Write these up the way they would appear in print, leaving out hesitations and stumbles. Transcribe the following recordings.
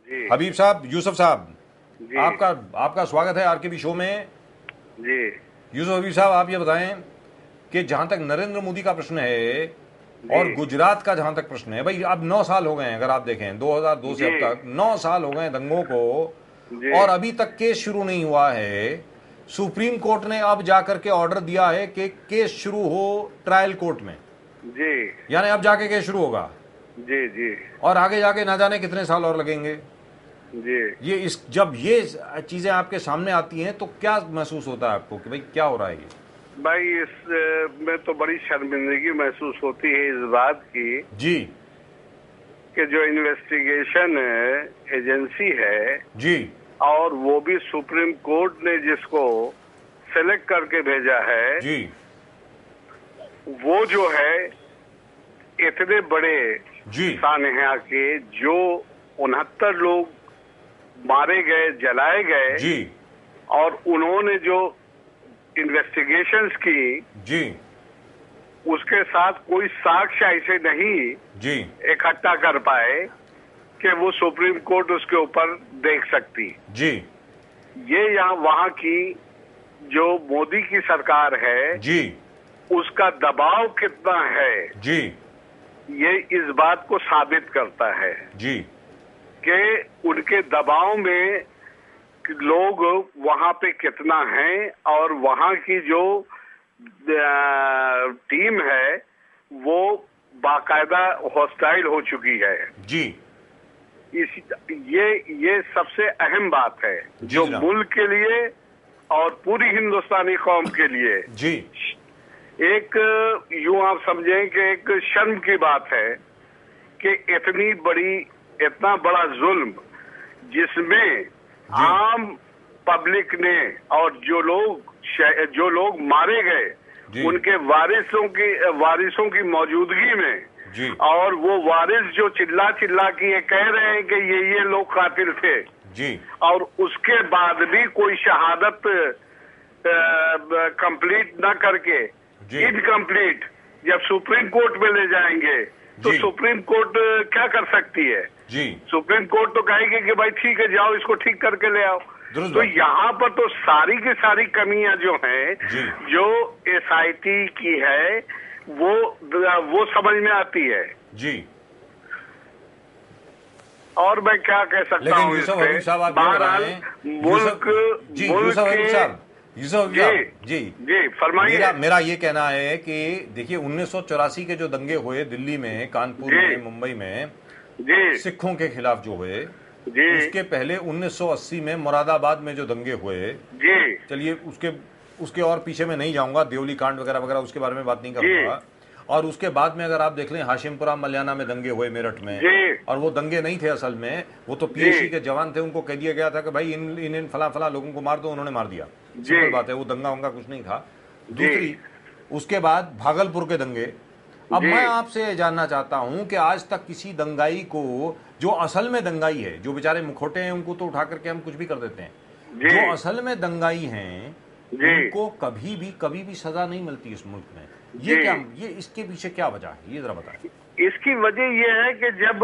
जी हबीब साहब, यूसुफ साहब, जी आपका आपका स्वागत है आरकेबी शो में। जी यूसुफ हबीब साहब, आप ये बताएं कि जहां तक नरेंद्र मोदी का प्रश्न है जी और गुजरात का जहां तक प्रश्न है, भाई अब 9 साल हो गए हैं, अगर आप देखें 2002 से जी अब तक 9 साल हो गए दंगों को, जी और अभी तक केस शुरू नहीं हुआ है। सुप्रीम कोर्ट ने अब जाकर के ऑर्डर दिया है कि केस शुरू हो ट्रायल कोर्ट में, जी यानी अब जाके केस शुरू होगा जी जी और आगे जाके ना जाने कितने साल और लगेंगे। जी ये इस जब ये चीजें आपके सामने आती हैं तो क्या महसूस होता है आपको कि भाई क्या हो रहा है ये? भाई इस में तो बड़ी शर्मिंदगी महसूस होती है इस बात की जी कि जो इन्वेस्टिगेशन एजेंसी है जी और वो भी सुप्रीम कोर्ट ने जिसको सेलेक्ट करके भेजा है, जी वो जो है इतने बड़े जी सानहा के जो 69 लोग मारे गए, जलाए गए, जी और उन्होंने जो इन्वेस्टिगेशंस की जी उसके साथ कोई साक्ष्य ऐसे नहीं जी इकट्ठा कर पाए कि वो सुप्रीम कोर्ट उसके ऊपर देख सकती। जी ये यहाँ वहाँ की जो मोदी की सरकार है जी उसका दबाव कितना है, जी ये इस बात को साबित करता है जी कि उनके दबाव में लोग वहाँ पे कितना हैं, और वहाँ की जो टीम है वो बाकायदा हॉस्टाइल हो चुकी है। जी इस ये सबसे अहम बात है जी जो जनाब। मुल्क के लिए और पूरी हिंदुस्तानी कौम के लिए जी एक यूं आप समझें कि एक शर्म की बात है कि इतना बड़ा जुल्म जिसमें आम पब्लिक ने और जो लोग मारे गए जी। उनके वारिसों की मौजूदगी में, जी और वो वारिस जो चिल्ला चिल्ला के ये कह रहे हैं कि ये लोग कातिल थे, जी और उसके बाद भी कोई शहादत कंप्लीट न करके जी। इनकम्प्लीट जब सुप्रीम कोर्ट में ले जाएंगे तो जी। सुप्रीम कोर्ट क्या कर सकती है? जी सुप्रीम कोर्ट तो कहेगी कि भाई ठीक है, जाओ इसको ठीक करके ले आओ। दुरुस्त तो बात। यहाँ पर तो सारी की सारी कमियां जो हैं, जी। जो एसआईटी की है वो समझ में आती है। जी और मैं क्या कह सकता लेकिन हूँ यूसुफ इसपे? हबीब साहब आप ये बहरहाल बताएं, मुल्क जी यूसुफ हबीब साहब, यूसुफ हबीब साहब, जी जी फरमाइए। मेरा ये कहना है कि देखिए 1984 के जो दंगे हुए दिल्ली में, कानपुर जी। में, मुंबई में जी सिखों के खिलाफ जो हुए, जी उसके पहले 1980 में मुरादाबाद में जो दंगे हुए, जी चलिए उसके और पीछे में नहीं जाऊंगा, देवली कांड वगैरह वगैरह उसके बारे में बात नहीं करूंगा। और उसके बाद में अगर आप देख लें हाशिमपुरा मल्याना में दंगे हुए मेरठ में, जी और वो दंगे नहीं थे असल में, वो तो पीएसी के जवान थे, उनको कह दिया गया था कि भाई इन फला फला लोगों को मार दो, उन्होंने मार दिया। सिंपल बात है, वो दंगा वंगा कुछ नहीं था। दूसरी, उसके बाद भागलपुर के दंगे। अब जी। मैं आपसे जानना चाहता हूं कि आज तक किसी दंगाई को, जो असल में दंगाई है, जो बेचारे मुखोटे हैं उनको तो उठा करके हम कुछ भी कर देते हैं, जी। जो असल में दंगाई हैं जी। उनको कभी भी सजा नहीं मिलती इस मुल्क में। जी। ये इसके पीछे क्या वजह है, ये जरा बताएं। इसकी वजह यह है कि जब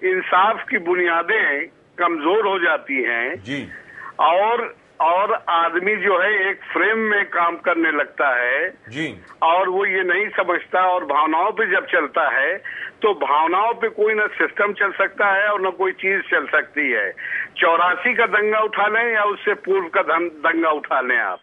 इंसाफ की बुनियादें कमजोर हो जाती हैं जी और आदमी जो है एक फ्रेम में काम करने लगता है, जी और वो ये नहीं समझता और भावनाओं पे जब चलता है तो भावनाओं पे कोई ना सिस्टम चल सकता है और ना कोई चीज चल सकती है। 84 का दंगा उठा लें या उससे पूर्व का दंगा उठा लें, आप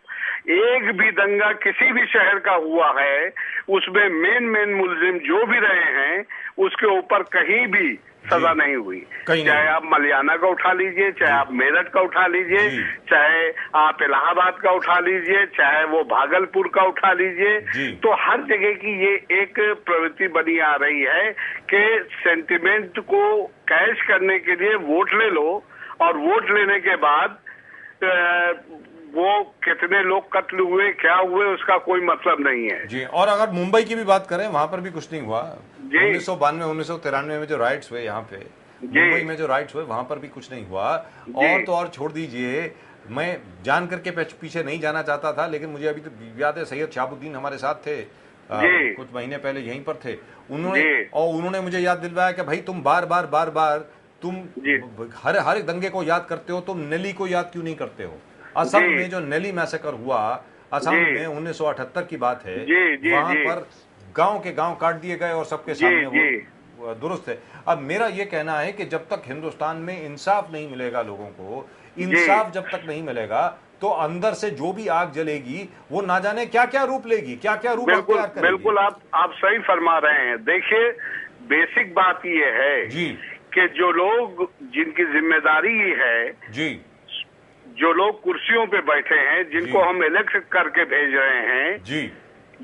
एक भी दंगा किसी भी शहर का हुआ है उसमें मेन मुलजिम जो भी रहे हैं उसके ऊपर कहीं भी सजा नहीं हुई। चाहे आप मलियाना का उठा लीजिए, चाहे आप मेरठ का उठा लीजिए, चाहे आप इलाहाबाद का उठा लीजिए, चाहे वो भागलपुर का उठा लीजिए, तो हर जगह की ये एक प्रवृत्ति बनी आ रही है कि सेंटिमेंट को कैश करने के लिए वोट ले लो, और वोट लेने के बाद वो कितने लोग कत्ल हुए, क्या हुए, उसका कोई मतलब नहीं है। जी। और अगर मुंबई की भी बात करें, वहां पर भी कुछ नहीं हुआ। 1992 1993 में जो राइट्स हुए यहाँ पे, मुंबई में जो राइट्स हुए, वहां पर भी कुछ नहीं हुआ। और तो और छोड़ दीजिए, मैं जान करके पीछे नहीं जाना चाहता था, लेकिन मुझे अभी तो याद है सैयद शहाबुद्दीन हमारे साथ थे, कुछ महीने पहले यहीं पर थे। उन्होंने मुझे याद दिलवाया कि भाई तुम बार बार तुम हर एक दंगे को याद करते हो, तुम नेली को याद क्यों नहीं करते हो? असम में जो नेली मैसेकर हुआ, असम में 1978 की बात है, वहां पर गांव के गांव काट दिए गए और सबके सामने वो दुरुस्त है। अब मेरा ये कहना है कि जब तक हिंदुस्तान में इंसाफ नहीं मिलेगा, लोगों को इंसाफ जब तक नहीं मिलेगा, तो अंदर से जो भी आग जलेगी वो ना जाने क्या क्या रूप लेगी, क्या क्या रूप अख्तियार करेगी। बिल्कुल आप सही फरमा रहे हैं। देखिए, बेसिक बात ये है जी कि जो लोग, जिनकी जिम्मेदारी है जी, जो लोग कुर्सियों पे बैठे हैं, जिनको हम इलेक्ट करके भेज रहे हैं जी,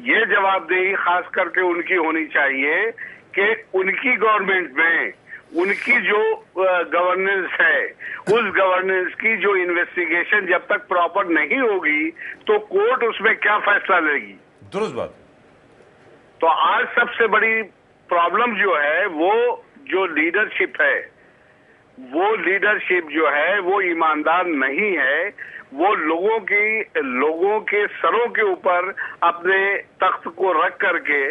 ये जवाबदेही खास करके उनकी होनी चाहिए कि उनकी गवर्नमेंट में उनकी जो गवर्नेंस है, उस गवर्नेंस की जो इन्वेस्टिगेशन जब तक प्रॉपर नहीं होगी तो कोर्ट उसमें क्या फैसला लेगी। दुरुस्त बात। तो आज सबसे बड़ी प्रॉब्लम जो है, वो जो लीडरशिप है, वो लीडरशिप जो है वो ईमानदार नहीं है। वो लोगों के सरों के ऊपर अपने तख्त को रख करके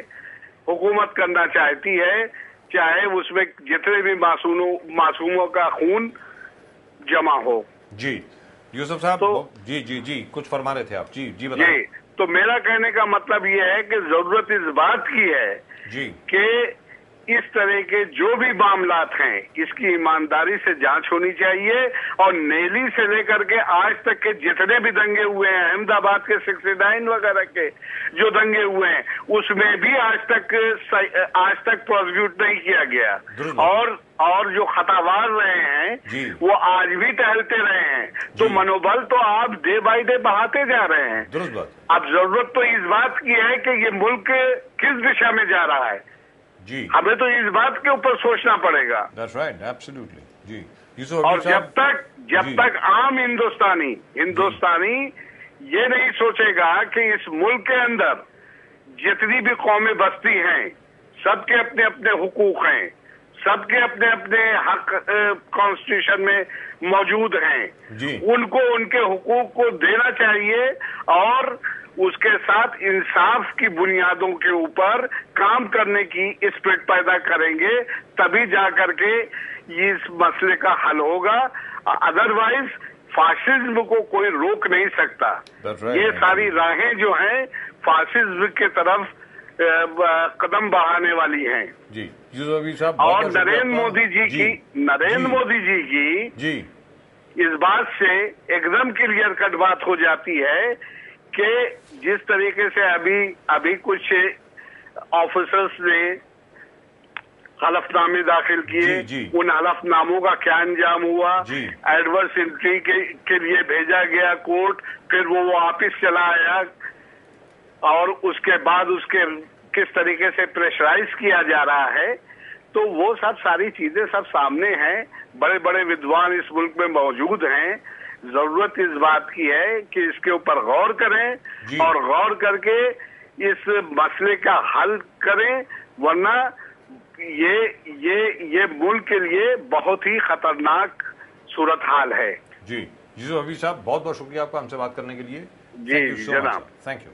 हुकूमत करना चाहती है, चाहे उसमें जितने भी मासूमों का खून जमा हो। जी यूसुफ साहब, तो, जी कुछ फरमा रहे थे आप। जी बताइए। तो मेरा कहने का मतलब ये है कि जरूरत इस बात की है जी कि इस तरह के जो भी मामलात हैं, इसकी ईमानदारी से जांच होनी चाहिए। और नेली से लेकर के आज तक के जितने भी दंगे हुए हैं, अहमदाबाद के 69 वगैरह के जो दंगे हुए हैं, उसमें भी आज तक प्रोसिक्यूट नहीं किया गया। और जो खतावार रहे हैं वो आज भी टहलते रहे हैं। तो मनोबल तो आप डे बाय डे बढ़ाते जा रहे हैं। अब जरूरत तो इस बात की है कि ये मुल्क किस दिशा में जा रहा है जी, हमें तो इस बात के ऊपर सोचना पड़ेगा। That's right, absolutely. जी। और जब तक आम हिंदुस्तानी ये नहीं सोचेगा कि इस मुल्क के अंदर जितनी भी कौमें बसती हैं, सबके अपने अपने हुकूक हैं, सबके अपने अपने हक कॉन्स्टिट्यूशन में मौजूद हैं, उनको उनके हुकूक को देना चाहिए और उसके साथ इंसाफ की बुनियादों के ऊपर काम करने की स्पिरिट पैदा करेंगे, तभी जाकर के इस मसले का हल होगा। अदरवाइज फासिज्म को कोई रोक नहीं सकता। ये सारी राहें जो हैं फासिज्म के तरफ कदम बढ़ाने वाली हैं। जी साहब, और नरेंद्र मोदी जी की इस बात से एकदम क्लियर कट बात हो जाती है कि जिस तरीके से अभी कुछ ऑफिसर्स ने हलफनामे दाखिल किए, उन हलफनामों का क्या अंजाम हुआ, एडवर्स एंट्री के लिए भेजा गया कोर्ट, फिर वो वापिस चला आया और उसके बाद उसके किस तरीके से प्रेशराइज किया जा रहा है, तो वो सारी चीजें सब सामने हैं। बड़े बड़े विद्वान इस मुल्क में मौजूद हैं। जरूरत इस बात की है कि इसके ऊपर गौर करें और गौर करके इस मसले का हल करें, वरना ये मुल्क के लिए बहुत ही खतरनाक सूरत हाल है। जी हबीब साहब, बहुत बहुत शुक्रिया आपका हमसे बात करने के लिए। जी जनाब, थैंक यू।